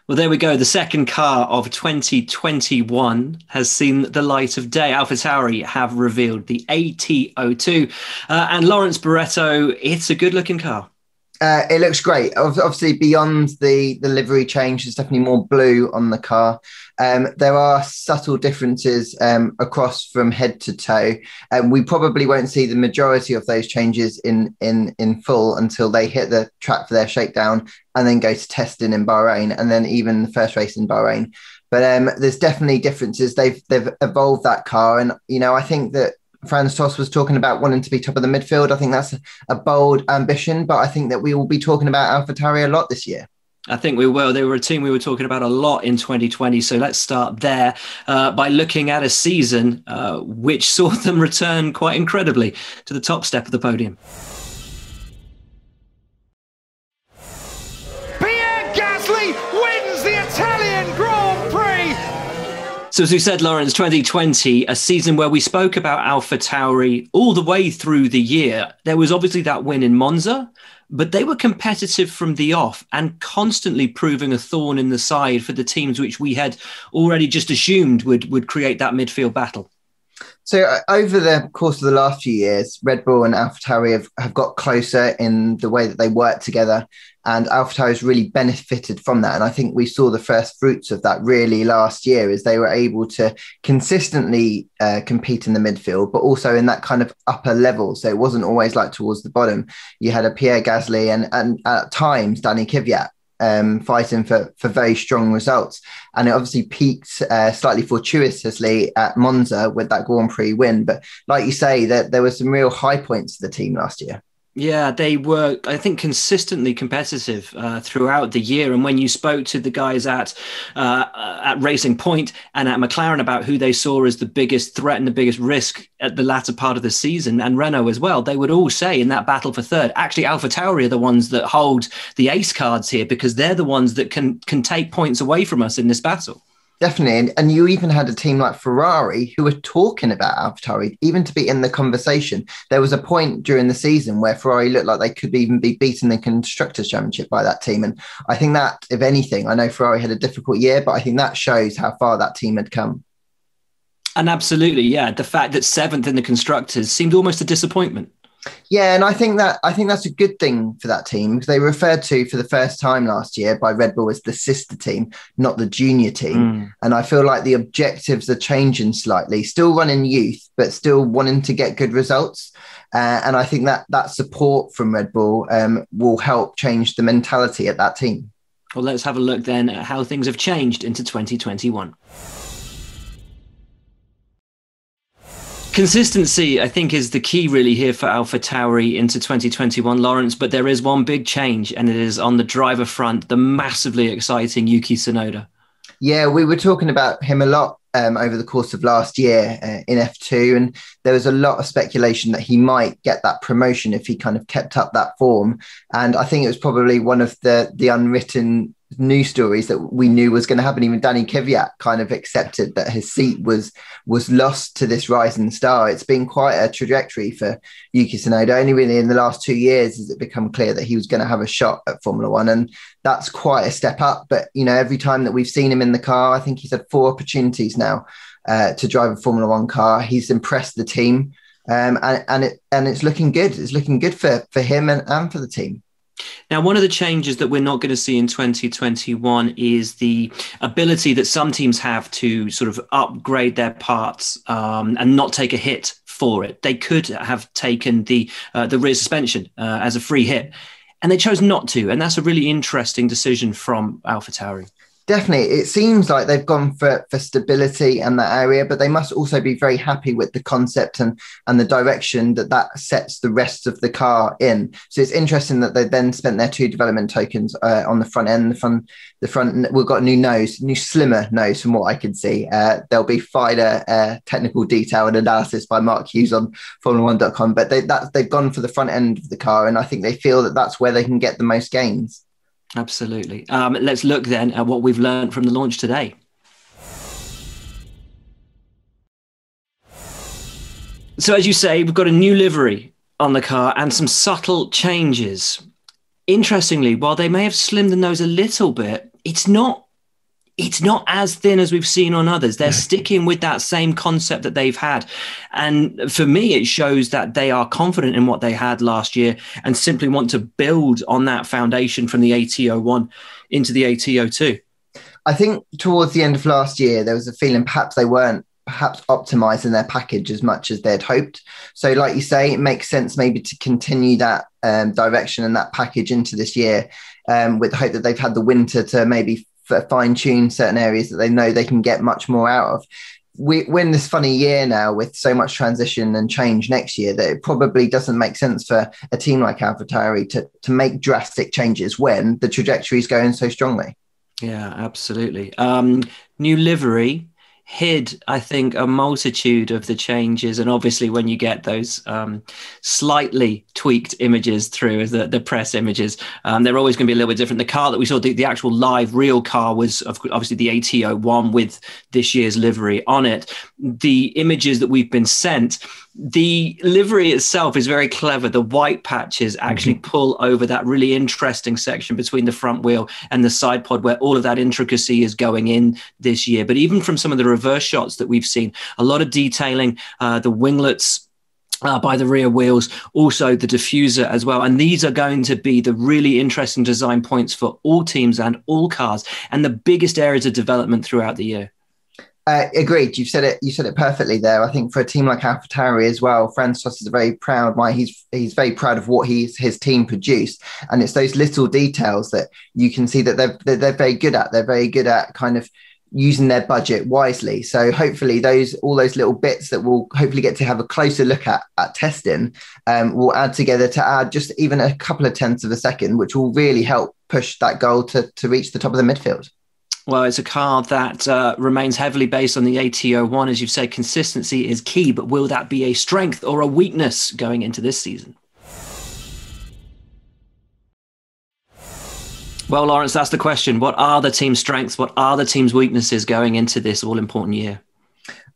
Well, there we go. The second car of 2021 has seen the light of day. AlphaTauri have revealed the AT02. And Lawrence Barretto, it's a good-looking car. It looks great. Obviously, beyond the livery change, there's definitely more blue on the car. There are subtle differences across from head to toe. We probably won't see the majority of those changes in full until they hit the track for their shakedown and then go to testing in Bahrain and then even the first race in Bahrain. But there's definitely differences. They've evolved that car, and I think that Franz Tost was talking about wanting to be top of the midfield. I think that's a bold ambition, but I think that we will be talking about AlphaTauri a lot this year. I think we will. They were a team we were talking about a lot in 2020. So let's start there by looking at a season which saw them return quite incredibly to the top step of the podium. Wins the Italian Grand Prix. So as we said, Lawrence, 2020, a season where we spoke about AlphaTauri all the way through the year. There was obviously that win in Monza, but they were competitive from the off and constantly proving a thorn in the side for the teams which we had already just assumed would create that midfield battle. So over the course of the last few years, Red Bull and AlphaTauri have got closer in the way that they work together, and AlphaTauri has really benefited from that. And I think we saw the first fruits of that really last year as they were able to consistently compete in the midfield, but also in that kind of upper level. So it wasn't always like towards the bottom. You had a Pierre Gasly and at times Danny Kvyat fighting for very strong results. And it obviously peaked slightly fortuitously at Monza with that Grand Prix win. But like you say, that there were some real high points to the team last year. Yeah, they were, I think, consistently competitive throughout the year. And when you spoke to the guys at Racing Point and at McLaren about who they saw as the biggest threat and the biggest risk at the latter part of the season, and Renault as well, they would all say in that battle for third, actually, AlphaTauri are the ones that hold the ace cards here because they're the ones that can take points away from us in this battle. Definitely. And you even had a team like Ferrari who were talking about AlphaTauri, even to be in the conversation. There was a point during the season where Ferrari looked like they could even be beaten in the Constructors' Championship by that team. And I think that, if anything, I know Ferrari had a difficult year, but I think that shows how far that team had come. And absolutely, yeah. The fact that seventh in the Constructors seemed almost a disappointment. Yeah, and I think that's a good thing for that team because they were referred to for the first time last year by Red Bull as the sister team, not the junior team. And I feel like the objectives are changing slightly, still running youth, but still wanting to get good results. And I think that support from Red Bull will help change the mentality at that team. Well, let's have a look then at how things have changed into 2021. Consistency, I think, is the key really here for AlphaTauri into 2021, Lawrence, but there is one big change, and it is on the driver front, the massively exciting Yuki Tsunoda. Yeah, we were talking about him a lot over the course of last year in F2, and there was a lot of speculation that he might get that promotion if he kind of kept up that form. And I think it was probably one of the unwritten news stories that we knew was going to happen. Even Danny Kvyat kind of accepted that his seat was lost to this rising star. It's been quite a trajectory for Yuki Tsunoda. Only really in the last 2 years has it become clear that he was going to have a shot at Formula One, and that's quite a step up. But every time that we've seen him in the car, I think he's had 4 opportunities now to drive a Formula One car. He's impressed the team, and it's looking good. It's looking good for him and for the team. Now, one of the changes that we're not going to see in 2021 is the ability that some teams have to sort of upgrade their parts and not take a hit for it. They could have taken the rear suspension as a free hit, and they chose not to. And that's a really interesting decision from AlphaTauri. Definitely. It seems like they've gone for stability in that area, but they must also be very happy with the concept and the direction that sets the rest of the car in. So it's interesting that they then spent their 2 development tokens on the front end. The front, we've got a new slimmer nose from what I can see. There'll be finer technical detail and analysis by Mark Hughes on Formula1.com, but they've gone for the front end of the car, and I think they feel that that's where they can get the most gains. Absolutely. Let's look then at what we've learned from the launch today. So as you say, we've got a new livery on the car and some subtle changes. Interestingly, while they may have slimmed the nose a little bit, it's not it's not as thin as we've seen on others. They're sticking with that same concept that they've had. And for me, it shows that they are confident in what they had last year and simply want to build on that foundation from the AT01 into the AT02. I think towards the end of last year, there was a feeling perhaps they weren't optimizing their package as much as they'd hoped. So like you say, it makes sense maybe to continue that direction and that package into this year with the hope that they've had the winter to maybe fine-tune certain areas that they know they can get much more out of. We're in this funny year now with so much transition and change next year that it probably doesn't make sense for a team like AlphaTauri to make drastic changes when the trajectory is going so strongly. Yeah, absolutely. New livery hid, I think, a multitude of the changes. And obviously when you get those slightly tweaked images through as the press images, they're always going to be a little bit different. The car that we saw, the actual live real car was obviously the AT01 with this year's livery on it. The images that we've been sent, the livery itself is very clever. The white patches actually pull over that really interesting section between the front wheel and the side pod where all of that intricacy is going in this year. But even from some of the reverse shots that we've seen, a lot of detailing, the winglets by the rear wheels, also the diffuser as well. And these are going to be the really interesting design points for all teams and all cars and the biggest areas of development throughout the year. Agreed. You said it perfectly there. I think for a team like AlphaTauri as well, Francis is very proud. He's very proud of what his team produced, and it's those little details that you can see that they're very good at. They're very good at kind of using their budget wisely. So hopefully all those little bits that we'll hopefully get to have a closer look at testing will add together to add just even a couple of tenths of a second, which will really help push that goal to reach the top of the midfield. Well, it's a car that remains heavily based on the AT01. As you've said, consistency is key, but will that be a strength or a weakness going into this season? Well, Lawrence, that's the question. What are the team's strengths? What are the team's weaknesses going into this all-important year?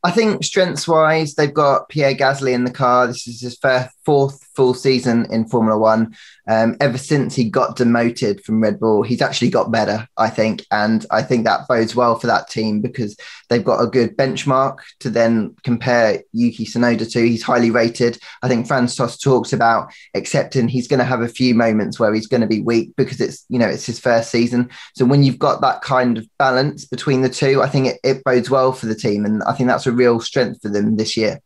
I think strengths-wise, they've got Pierre Gasly in the car. This is his fourth full season in Formula One. Ever since he got demoted from Red Bull, he's actually got better, I think. And I think that bodes well for that team because they've got a good benchmark to then compare Yuki Tsunoda to. He's highly rated. I think Francis talks about accepting he's going to have a few moments where he's going to be weak because it's his first season. So when you've got that kind of balance between the two, I think it bodes well for the team. And I think that's a real strength for them this year.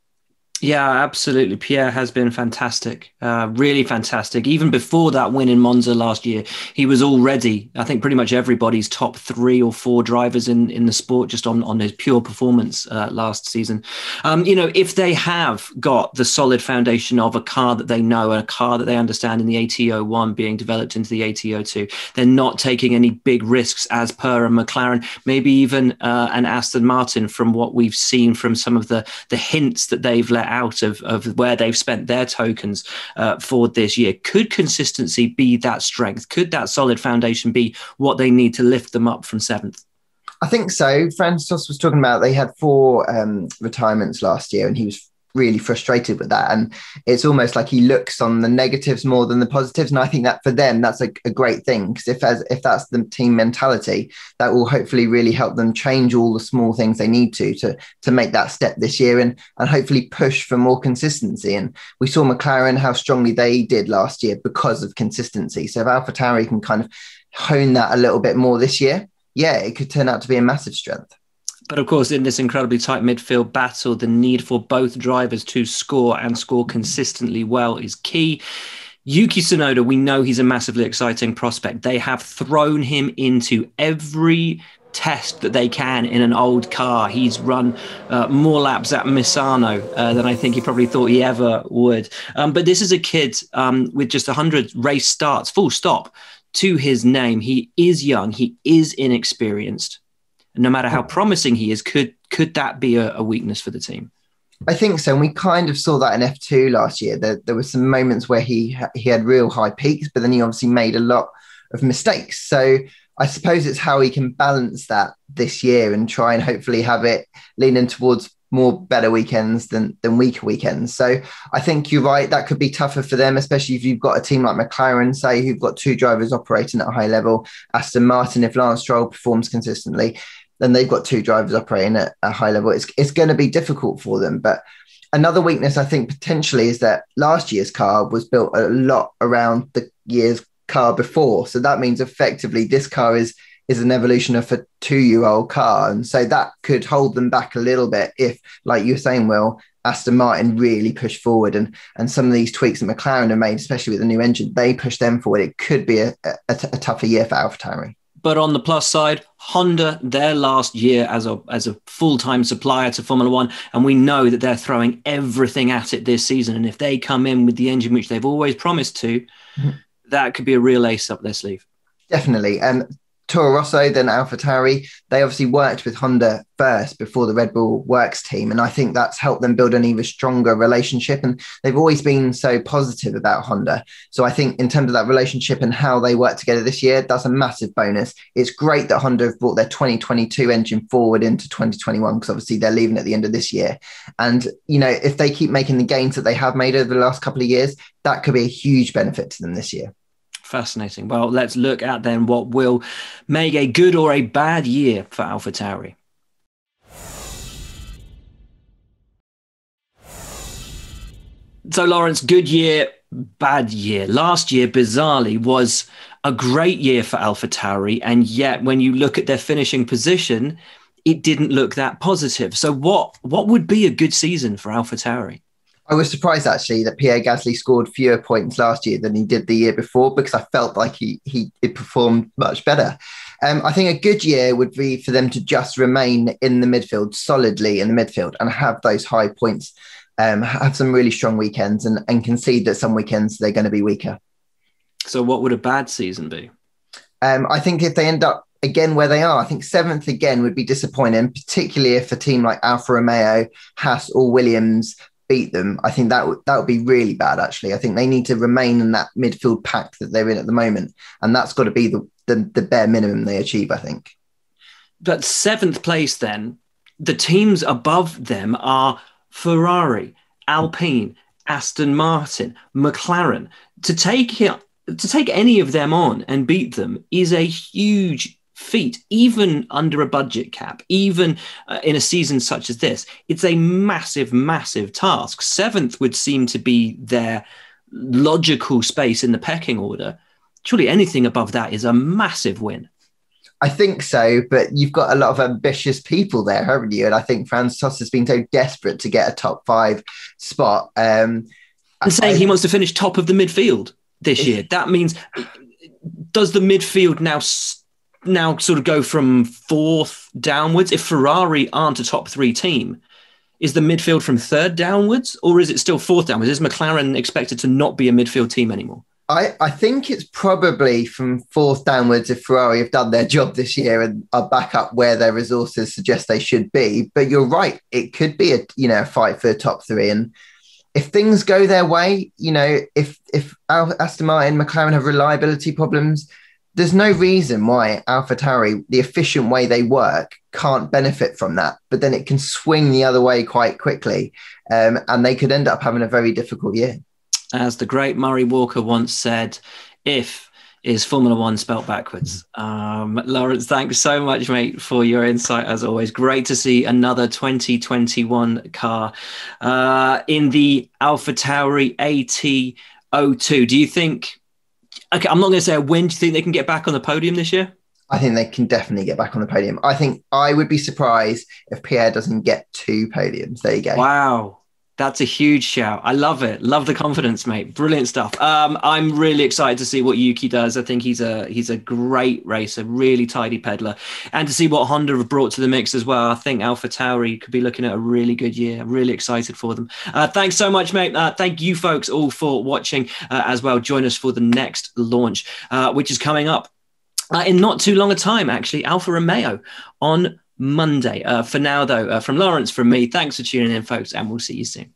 Yeah, absolutely. Pierre has been fantastic, really fantastic. Even before that win in Monza last year, he was already, I think, pretty much everybody's top 3 or 4 drivers in the sport just on his pure performance last season. If they have got the solid foundation of a car that they know, a car that they understand in the AT01 being developed into the AT02, they're not taking any big risks as per a McLaren, maybe even an Aston Martin from what we've seen from some of the hints that they've let out of where they've spent their tokens for this year. Could consistency be that strength? Could that solid foundation be what they need to lift them up from 7th? I think so. Francis was talking about they had 4 retirements last year and he was really frustrated with that. And it's almost like he looks on the negatives more than the positives. And I think that for them, that's a great thing because if that's the team mentality, that will hopefully really help them change all the small things they need to make that step this year and hopefully push for more consistency. And we saw McLaren, how strongly they did last year because of consistency. So if AlphaTauri can kind of hone that a little bit more this year, yeah, it could turn out to be a massive strength. But of course, in this incredibly tight midfield battle, the need for both drivers to score and score consistently well is key. Yuki Tsunoda, we know he's a massively exciting prospect. They have thrown him into every test that they can in an old car. He's run more laps at Misano than I think he probably thought he ever would. But this is a kid with just 100 race starts, full stop, to his name. He is young. He is inexperienced. No matter how promising he is, could that be a weakness for the team? I think so. And we kind of saw that in F2 last year. There were some moments where he had real high peaks, but then he obviously made a lot of mistakes. So I suppose it's how he can balance that this year and try and hopefully have it leaning towards better weekends than weaker weekends. So I think you're right. That could be tougher for them, especially if you've got a team like McLaren, say, who've got two drivers operating at a high level. Aston Martin, if Lance Stroll performs consistently, then they've got two drivers operating at a high level. It's going to be difficult for them. But another weakness, I think, potentially is that last year's car was built a lot around the year's car before. So that means effectively this car is an evolution of a 2-year-old car. And so that could hold them back a little bit if, like you were saying, Will, Aston Martin really push forward and some of these tweaks that McLaren have made, especially with the new engine, they push them forward. It could be a tougher year for AlphaTauri. But on the plus side, Honda, their last year as a full-time supplier to Formula One, and we know that they're throwing everything at it this season. And if they come in with the engine which they've always promised to, that could be a real ace up their sleeve. Definitely. Toro Rosso, then AlphaTauri, they obviously worked with Honda first before the Red Bull Works team. And I think that's helped them build an even stronger relationship. And they've always been so positive about Honda. So I think in terms of that relationship and how they work together this year, that's a massive bonus. It's great that Honda have brought their 2022 engine forward into 2021, because obviously they're leaving at the end of this year. And, you know, if they keep making the gains that they have made over the last couple of years, that could be a huge benefit to them this year. Fascinating. Well, let's look at then what will make a good or a bad year for AlphaTauri. So, Lawrence, good year, bad year. Last year, bizarrely, was a great year for AlphaTauri, and yet when you look at their finishing position, it didn't look that positive. So what would be a good season for AlphaTauri? I was surprised, actually, that Pierre Gasly scored fewer points last year than he did the year before, because I felt like he performed much better. I think a good year would be for them to just remain in the midfield, solidly in the midfield, and have those high points, have some really strong weekends and concede that some weekends they're going to be weaker. So what would a bad season be? I think if they end up again where they are, I think 7th again would be disappointing, particularly if a team like Alfa Romeo, Haas or Williams beat them. I think that would be really bad, actually. I think they need to remain in that midfield pack that they're in at the moment, and that's got to be the bare minimum they achieve, I think. But 7th place then, the teams above them are Ferrari, Alpine, Aston Martin, McLaren. To take any of them on and beat them is a huge feat, even under a budget cap, even in a season such as this. It's a massive, massive task. 7th would seem to be their logical space in the pecking order. Surely anything above that is a massive win. I think so, but you've got a lot of ambitious people there, haven't you? And I think Franz Tost has been so desperate to get a top 5 spot. And saying he wants to finish top of the midfield this year. That means, does the midfield now sort of go from 4th downwards? If Ferrari aren't a top 3 team, is the midfield from 3rd downwards, or is it still 4th downwards? Is McLaren expected to not be a midfield team anymore? I think it's probably from 4th downwards if Ferrari have done their job this year and are back up where their resources suggest they should be. But you're right, it could be a fight for the top 3. And if things go their way, if Aston Martin, McLaren have reliability problems, there's no reason why AlphaTauri, the efficient way they work, can't benefit from that. But then it can swing the other way quite quickly, and they could end up having a very difficult year. As the great Murray Walker once said, if is Formula One spelt backwards. Lawrence, thanks so much, mate, for your insight, as always. Great to see another 2021 car in the AlphaTauri AT02. Do you think... Okay, I'm not going to say a win. Do you think they can get back on the podium this year? I think they can definitely get back on the podium. I think I would be surprised if Pierre doesn't get 2 podiums. There you go. Wow. That's a huge shout. I love it. Love the confidence, mate. Brilliant stuff. I'm really excited to see what Yuki does. I think he's a great racer, really tidy peddler. And to see what Honda have brought to the mix as well. I think AlphaTauri could be looking at a really good year. I'm really excited for them. Thanks so much, mate. Thank you folks all for watching as well. Join us for the next launch, which is coming up in not too long a time, actually. Alfa Romeo on Monday. For now, though, from Lawrence, from me, thanks for tuning in, folks, and we'll see you soon.